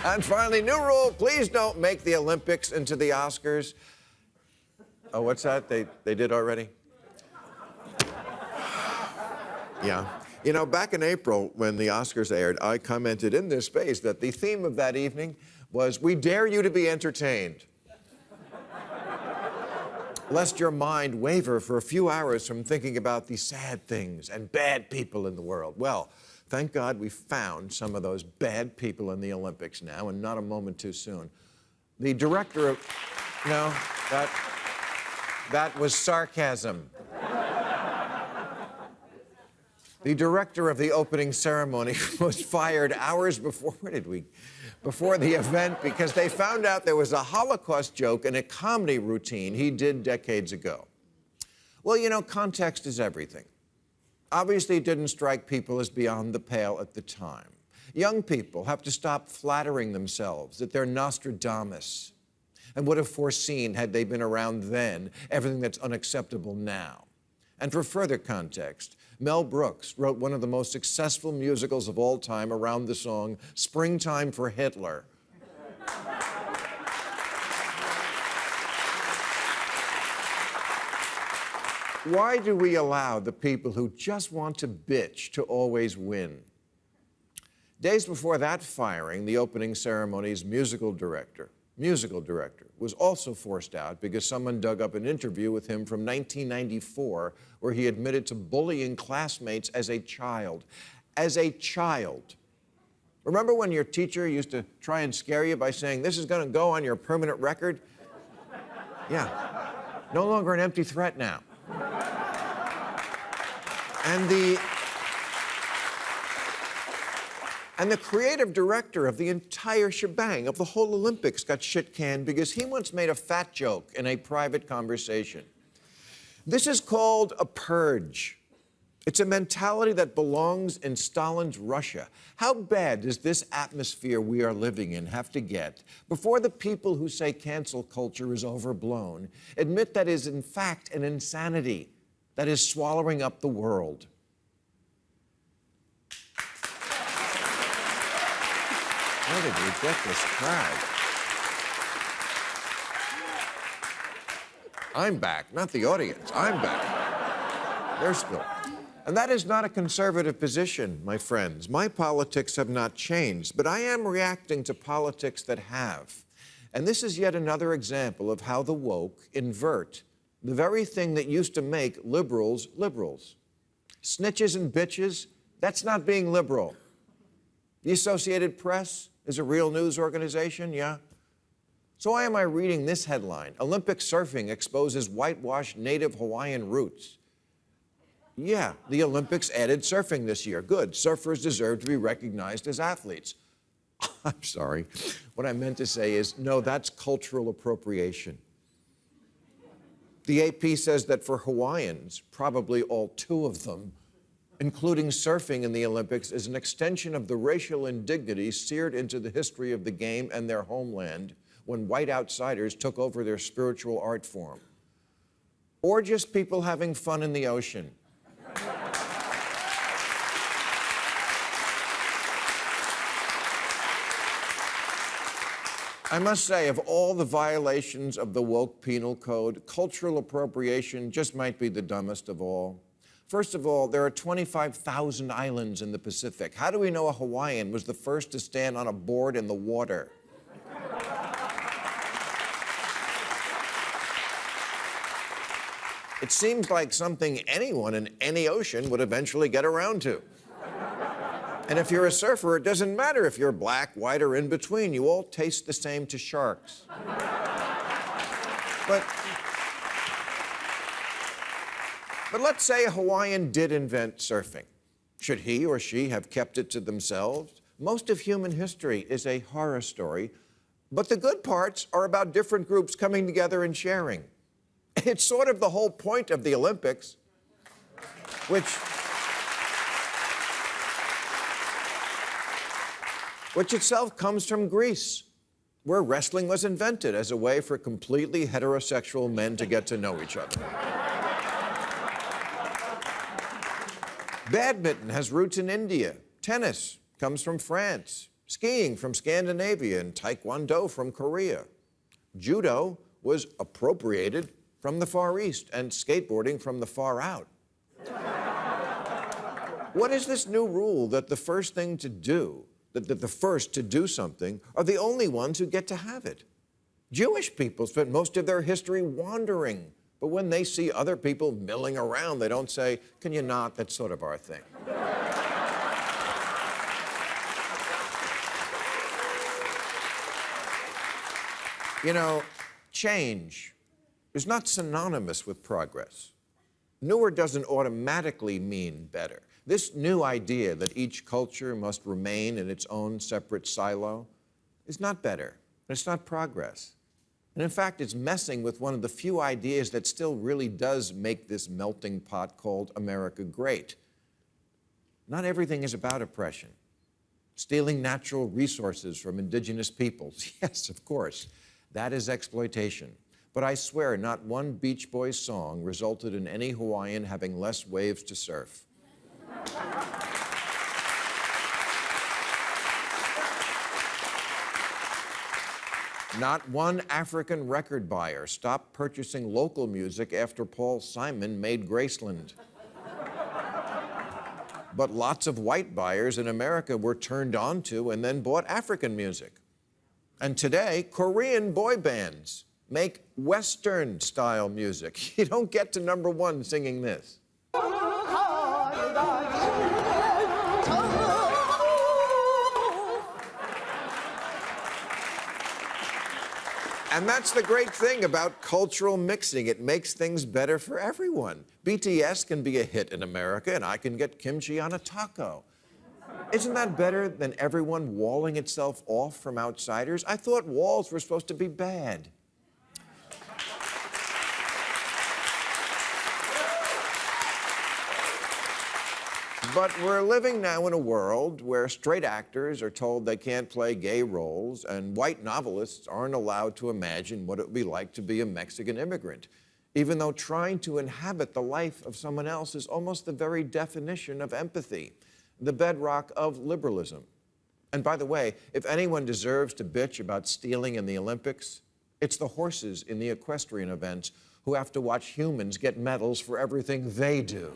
And finally, new rule, please don't make the Olympics into the Oscars. Oh, what's that? They did already? Yeah. You know, back in April, when the Oscars aired, I commented in this space that the theme of that evening was, "We dare you to be entertained." Lest your mind waver for a few hours from thinking about the sad things and bad people in the world. Well, thank God we found some of those bad people in the Olympics now, and not a moment too soon. The director of... No, that was sarcasm. The director of the opening ceremony was fired hours before... Before the event, because they found out there was a Holocaust joke in a comedy routine he did decades ago. Well, you know, context is everything. Obviously, it didn't strike people as beyond the pale at the time. Young people have to stop flattering themselves that they're Nostradamus and would have foreseen, had they been around then, everything that's unacceptable now. And for further context, Mel Brooks wrote one of the most successful musicals of all time around the song Springtime for Hitler. Why do we allow the people who just want to bitch to always win? Days before that firing, the opening ceremony's musical director, was also forced out because someone dug up an interview with him from 1994 where he admitted to bullying classmates as a child. As a child. Remember when your teacher used to try and scare you by saying, "This is going to go on your permanent record"? Yeah. No longer an empty threat now. And the creative director of the entire shebang, of the whole Olympics, got shit-canned because he once made a fat joke in a private conversation. This is called a purge. It's a mentality that belongs in Stalin's Russia. How bad does this atmosphere we are living in have to get before the people who say cancel culture is overblown admit that is, in fact, an insanity that is swallowing up the world? Where did we get this crowd? I'm back, not the audience. I'm back. They're still. And that is not a conservative position, my friends. My politics have not changed, but I am reacting to politics that have. And this is yet another example of how the woke invert the very thing that used to make liberals liberals. Snitches and bitches, that's not being liberal. The Associated Press is a real news organization, yeah? So why am I reading this headline? Olympic surfing exposes whitewashed native Hawaiian roots. Yeah, the Olympics added surfing this year. Good. Surfers deserve to be recognized as athletes. I'm sorry. What I meant to say is, no, that's cultural appropriation. The AP says that for Hawaiians, probably all two of them, including surfing in the Olympics, is an extension of the racial indignity seared into the history of the game and their homeland when white outsiders took over their spiritual art form. Or just people having fun in the ocean. I must say, of all the violations of the woke penal code, cultural appropriation just might be the dumbest of all. First of all, there are 25,000 islands in the Pacific. How do we know a Hawaiian was the first to stand on a board in the water? It seems like something anyone in any ocean would eventually get around to. And if you're a surfer, it doesn't matter if you're black, white, or in between. You all taste the same to sharks. But let's say a Hawaiian did invent surfing. Should he or she have kept it to themselves? Most of human history is a horror story, but the good parts are about different groups coming together and sharing. It's sort of the whole point of the Olympics, which itself comes from Greece, where wrestling was invented as a way for completely heterosexual men to get to know each other. Badminton has roots in India. Tennis comes from France. skiing from Scandinavia and taekwondo from Korea. Judo was appropriated from the Far East and skateboarding from the far out. What is this new rule that the first thing to do, that the first to do something, are the only ones who get to have it? Jewish people spent most of their history wandering, but when they see other people milling around, they don't say, "Can you not? That's sort of our thing." You know, change is not synonymous with progress. Newer doesn't automatically mean better. This new idea that each culture must remain in its own separate silo is not better, and it's not progress. And in fact, it's messing with one of the few ideas that still really does make this melting pot called America great. Not everything is about oppression. Stealing natural resources from indigenous peoples, yes, of course, that is exploitation. But I swear not one Beach Boys song resulted in any Hawaiian having less waves to surf. Not one African record buyer stopped purchasing local music after Paul Simon made Graceland. But lots of white buyers in America were turned on to and then bought African music. And today, Korean boy bands make Western-style music. You don't get to #1 singing this. And that's the great thing about cultural mixing. It makes things better for everyone. BTS can be a hit in America, and I can get kimchi on a taco. Isn't that better than everyone walling itself off from outsiders? I thought walls were supposed to be bad. But we're living now in a world where straight actors are told they can't play gay roles, and white novelists aren't allowed to imagine what it would be like to be a Mexican immigrant, even though trying to inhabit the life of someone else is almost the very definition of empathy, the bedrock of liberalism. And by the way, if anyone deserves to bitch about stealing in the Olympics, it's the horses in the equestrian events who have to watch humans get medals for everything they do.